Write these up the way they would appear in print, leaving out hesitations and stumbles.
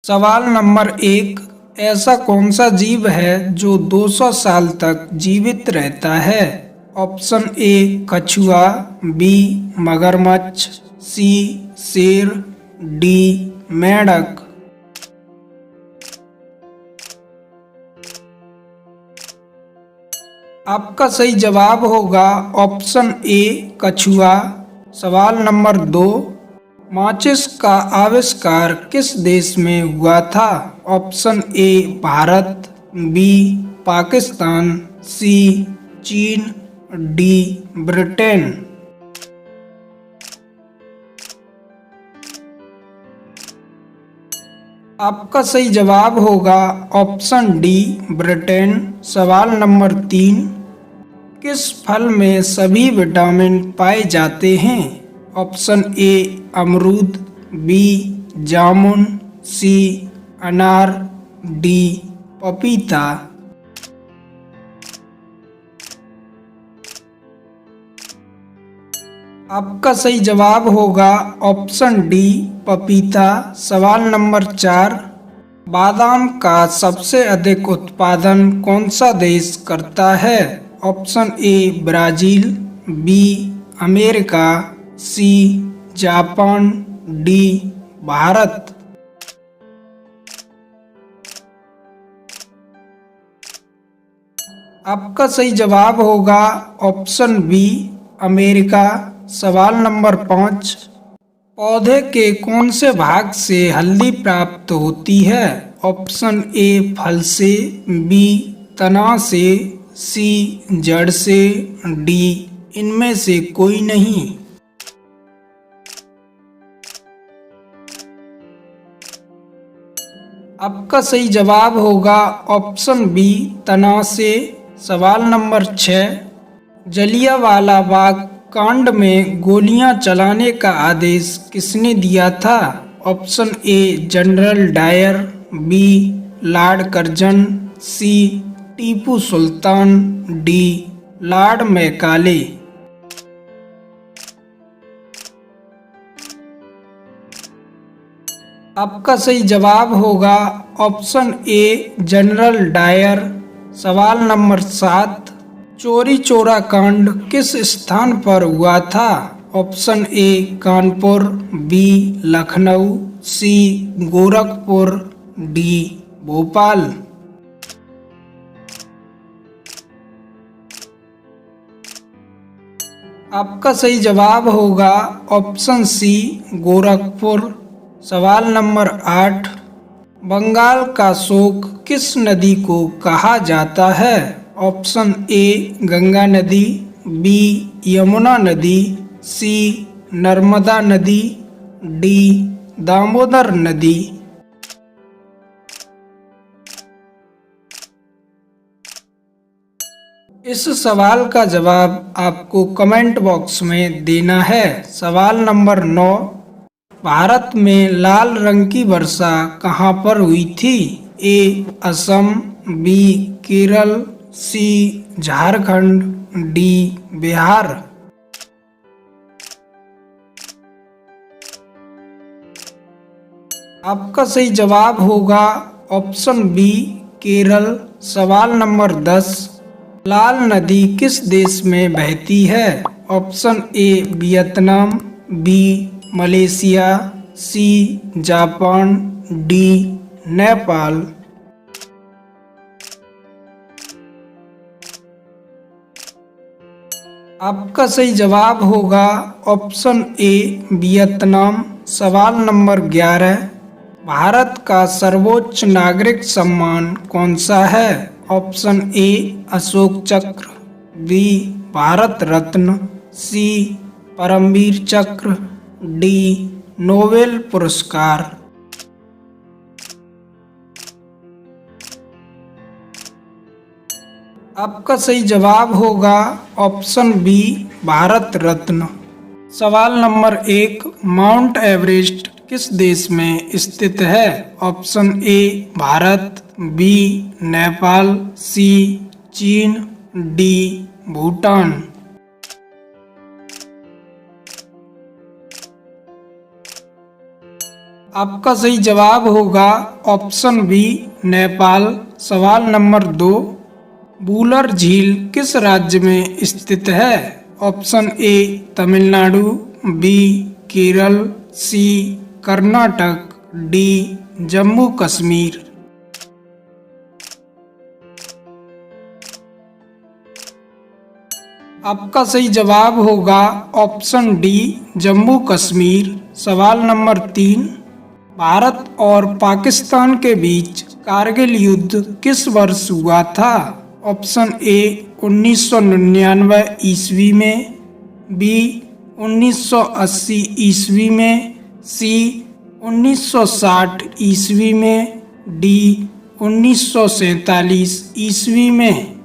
सवाल नंबर 1। ऐसा कौन सा जीव है जो 200 साल तक जीवित रहता है? ऑप्शन ए कछुआ, बी मगरमच्छ, सी शेर, डी मेंढक। आपका सही जवाब होगा ऑप्शन ए कछुआ। सवाल नंबर 2। माचिस का आविष्कार किस देश में हुआ था? Option A Bharat, B Pakistan, C चीन, डी ब्रिटेन। आपका सही जवाब होगा ऑप्शन डी ब्रिटेन। सवाल नंबर 3। किस फल में सभी विटामिन पाए जाते हैं? ऑप्शन ए अमरूद, बी जामुन, सी अनार, डी पपीता। आपका सही जवाब होगा ऑप्शन डी पपीता। सवाल नंबर 4। बादाम का सबसे अधिक उत्पादन कौन सा देश करता है? Option A Brazil, B America, C Japan, D Bharat. आपका सही जवाब होगा ऑप्शन बी अमेरिका। सवाल नंबर 5। पौधे के कौन से भाग से हल्दी प्राप्त होती है? ऑप्शन ए फल से, बी तना से, सी जड़ से, डी इनमें से कोई नहीं। आपका सही जवाब होगा ऑप्शन बी तना से। सवाल नंबर 6। जलियांवाला बाग कांड में गोलियां चलाने का आदेश किसने दिया था? Option A General Dyer, B Lord Curzon, C Tipu Sultan, D Lord Macaulay. आपका सही जवाब होगा ऑप्शन ए जनरल डायर। सवाल नंबर 7। चौरी चौरा कांड किस स्थान पर हुआ था? Option A Kanpur, B Lucknow, C Gorakhpur, D Bhopal. आपका सही जवाब होगा ऑप्शन सी गोरखपुर। सवाल नंबर 8। बंगाल का शोक किस नदी को कहा जाता है? ऑप्शन ए गंगा नदी, बी यमुना नदी, सी नर्मदा नदी, डी दामोदर नदी। इस सवाल का जवाब आपको कमेंट बॉक्स में देना है। सवाल नंबर 9। भारत में लाल रंग की वर्षा कहाँ पर हुई थी? ए असम, बी केरल, सी झारखंड, डी बिहार। आपका सही जवाब होगा ऑप्शन बी केरल। सवाल नंबर 10। लाल नदी किस देश में बहती है? Option A Vietnam, B Malaysia, C Japan, D Nepal. आपका सही जवाब होगा ऑप्शन ए वियतनाम। सवाल नंबर 11। भारत का सर्वोच्च नागरिक सम्मान कौन सा है? ऑप्शन ए अशोक चक्र, बी भारत रत्न, सी परमवीर चक्र, डी नोबेल पुरस्कार। आपका सही जवाब होगा ऑप्शन बी भारत रत्न। सवाल नंबर 1। माउंट एवरेस्ट किस देश में स्थित है? Option A Bharat, B Nepal, C चीन, डी भूटान। आपका सही जवाब होगा ऑप्शन बी नेपाल। सवाल नंबर 2, वुलर झील किस राज्य में स्थित है? Option A Tamil Nadu, B Kerala, C Karnataka, D Jammu Kashmir. आपका सही जवाब होगा ऑप्शन डी जम्मू कश्मीर। सवाल नंबर 3, भारत और पाकिस्तान के बीच कारगिल युद्ध किस वर्ष हुआ था? ऑप्शन ए 1999 ईस्वी में, बी 1980 ईस्वी में, सी 1960 ईस्वी में, डी 1947 ईस्वी में।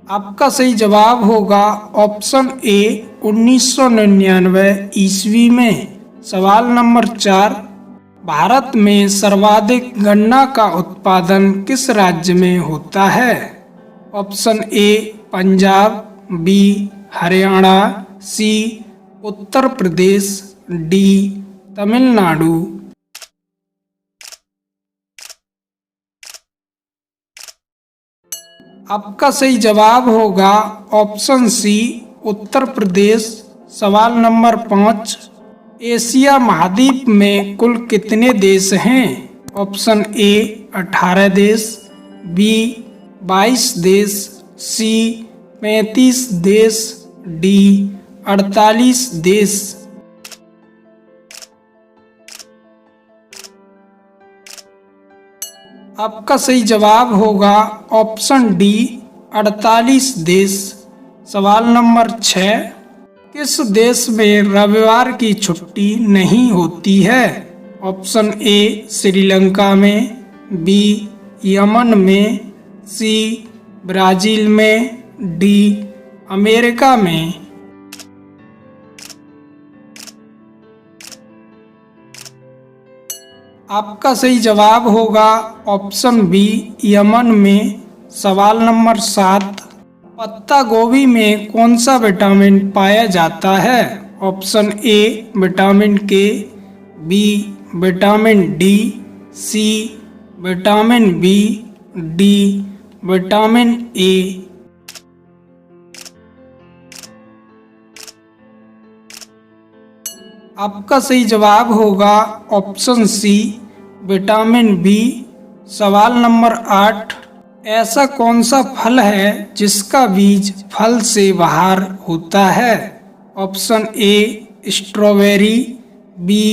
आपका सही जवाब होगा ऑप्शन ए 1999 ईस्वी में। सवाल नंबर 4, भारत में सर्वाधिक गन्ना का उत्पादन किस राज्य में होता है? Option A Punjab, B Haryana, C Uttar Pradesh, D Tamil Nadu. आपका सही जवाब होगा ऑप्शन सी उत्तर प्रदेश। सवाल नंबर 5, एशिया महाद्वीप में कुल कितने देश हैं? ऑप्शन ए 18 देश, बी 22 देश, सी 35 देश, डी 48 देश। आपका सही जवाब होगा ऑप्शन डी 48 देश। सवाल नंबर 6, किस देश में रविवार की छुट्टी नहीं होती है? ऑप्शन ए श्रीलंका में, बी यमन में, सी ब्राजील में, डी अमेरिका में। आपका सही जवाब होगा ऑप्शन बी यमन में। सवाल नंबर 7, पत्ता गोभी में कौन सा विटामिन पाया जाता है? Option A vitamin K, B vitamin D, C vitamin B, D vitamin A. आपका सही जवाब होगा ऑप्शन सी विटामिन बी। सवाल नंबर 8, ऐसा कौन सा फल है जिसका बीज फल से बाहर होता है? ऑप्शन ए स्ट्रॉबेरी, बी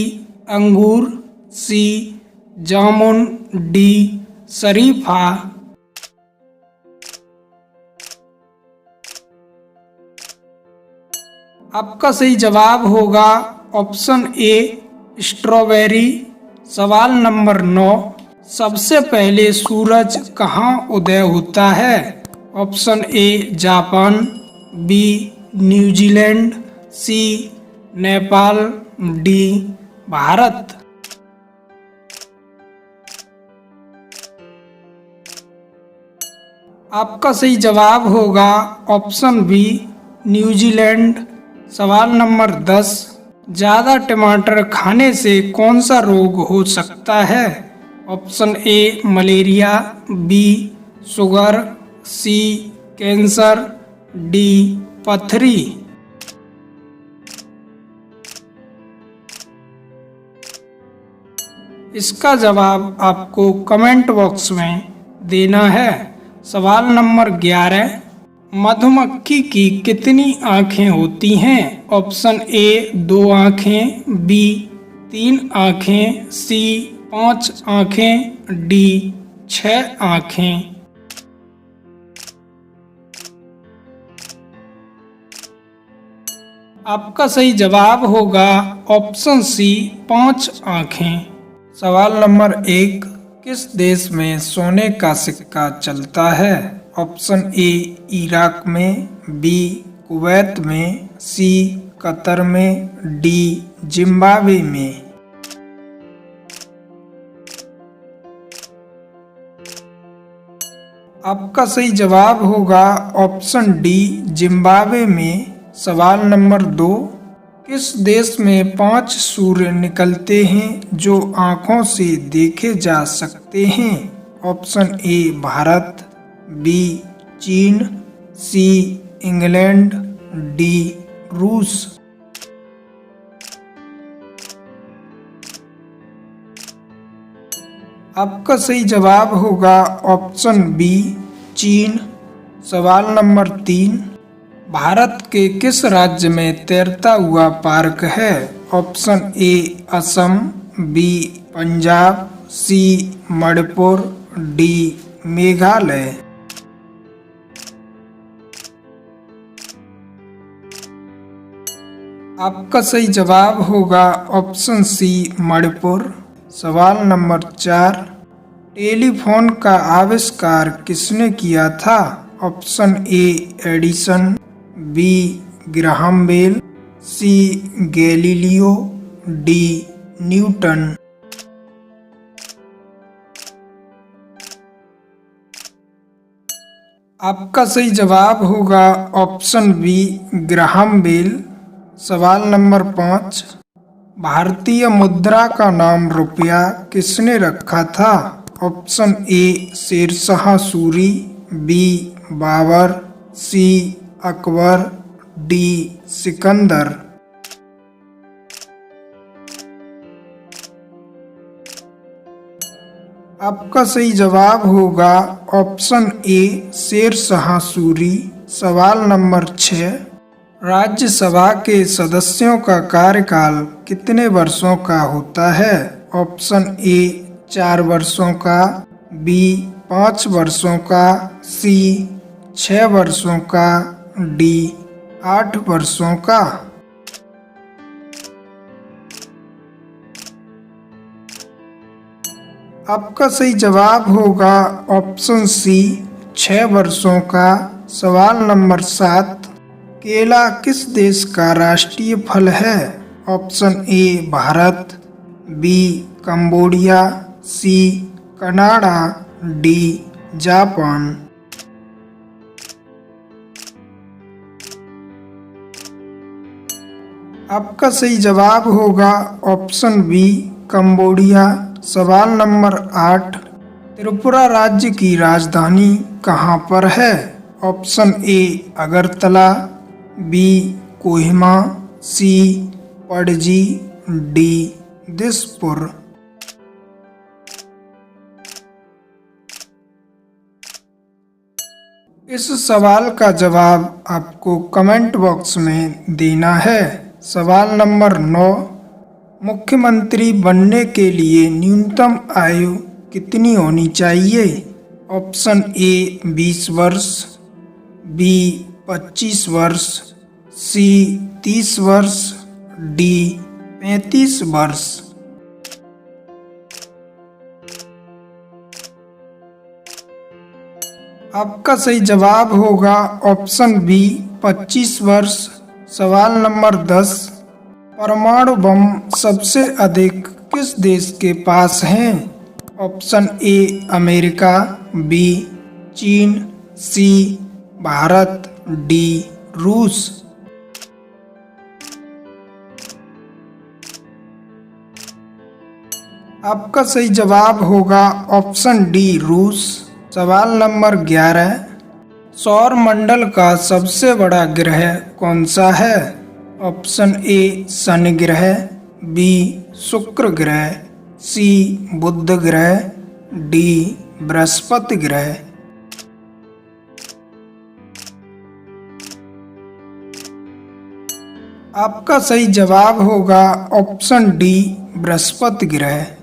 अंगूर, सी जामुन, डी शरीफा। आपका सही जवाब होगा ऑप्शन ए स्ट्रॉबेरी। सवाल नंबर 9, सबसे पहले सूरज कहाँ उदय होता है? Option A Japan, B New Zealand, C Nepal, D Bharat. आपका सही जवाब होगा ऑप्शन बी न्यूजीलैंड। सवाल नंबर 10, ज़्यादा टमाटर खाने से कौन सा रोग हो सकता है? Option A malaria, B sugar, C cancer, D पथरी। इसका जवाब आपको कमेंट बॉक्स में देना है। सवाल नंबर 11, मधुमक्खी की कितनी आँखें होती हैं? ऑप्शन ए 2 आँखें, बी 3 आँखें, सी 5 आँखें, डी 6 आँखें। आपका सही जवाब होगा ऑप्शन सी 5 आँखें। सवाल नंबर 1, किस देश में सोने का सिक्का चलता है? ऑप्शन ए इराक में, बी कुवैत में, सी कतर में, डी जिम्बाब्वे में। आपका सही जवाब होगा ऑप्शन डी जिम्बाब्वे में। सवाल नंबर 2, किस देश में 5 सूर्य निकलते हैं जो आँखों से देखे जा सकते हैं? ऑप्शन ए भारत, बी चीन, सी इंग्लैंड, डी रूस। आपका सही जवाब होगा ऑप्शन बी चीन। सवाल नंबर 3, भारत के किस राज्य में तैरता हुआ पार्क है? Option A Assam, B Punjab, C Manipur, D Meghalaya. आपका सही जवाब होगा ऑप्शन सी मणिपुर। सवाल नंबर 4, टेलीफोन का आविष्कार किसने किया था? Option A Edison, B Graham Bell, C Galileo, D Newton. आपका सही जवाब होगा ऑप्शन बी ग्राहम बेल। सवाल नंबर 5, भारतीय मुद्रा का नाम रुपया किसने रखा था? Option A Sher Shah Suri, B Babar, C Akbar, D Sikandar. आपका सही जवाब होगा ऑप्शन ए शेरशाह सूरी। सवाल नंबर 6, राज्यसभा के सदस्यों का कार्यकाल कितने वर्षों का होता है? ऑप्शन ए 4 वर्षों का, बी 5 वर्षों का, सी 6 वर्षों का, डी 8 वर्षों का। आपका सही जवाब होगा ऑप्शन सी 6 वर्षों का। सवाल नंबर 7, केला किस देश का राष्ट्रीय फल है? Option A Bharat, B Cambodia, C Canada, D Japan. आपका सही जवाब होगा ऑप्शन बी कंबोडिया। सवाल नंबर 8, त्रिपुरा राज्य की राजधानी कहाँ पर है? Option A Agartala, B Kohima, C Panaji, D Dispur. इस सवाल का जवाब आपको कमेंट बॉक्स में देना है। सवाल नंबर 9, मुख्यमंत्री बनने के लिए न्यूनतम आयु कितनी होनी चाहिए? ऑप्शन ए 20 वर्ष, बी 25 वर्ष, सी 30 वर्ष, डी 35 वर्ष। आपका सही जवाब होगा ऑप्शन बी 25 वर्ष। सवाल नंबर 10, परमाणु बम सबसे अधिक किस देश के पास हैं? ऑप्शन ए अमेरिका, बी चीन, सी भारत, डी रूस। आपका सही जवाब होगा ऑप्शन डी रूस। सवाल नंबर 11, सौर मंडल का सबसे बड़ा ग्रह कौन सा है? ऑप्शन ए शनि ग्रह, बी शुक्र ग्रह, सी बुध ग्रह, डी बृहस्पति ग्रह। आपका सही जवाब होगा ऑप्शन डी बृहस्पति ग्रह।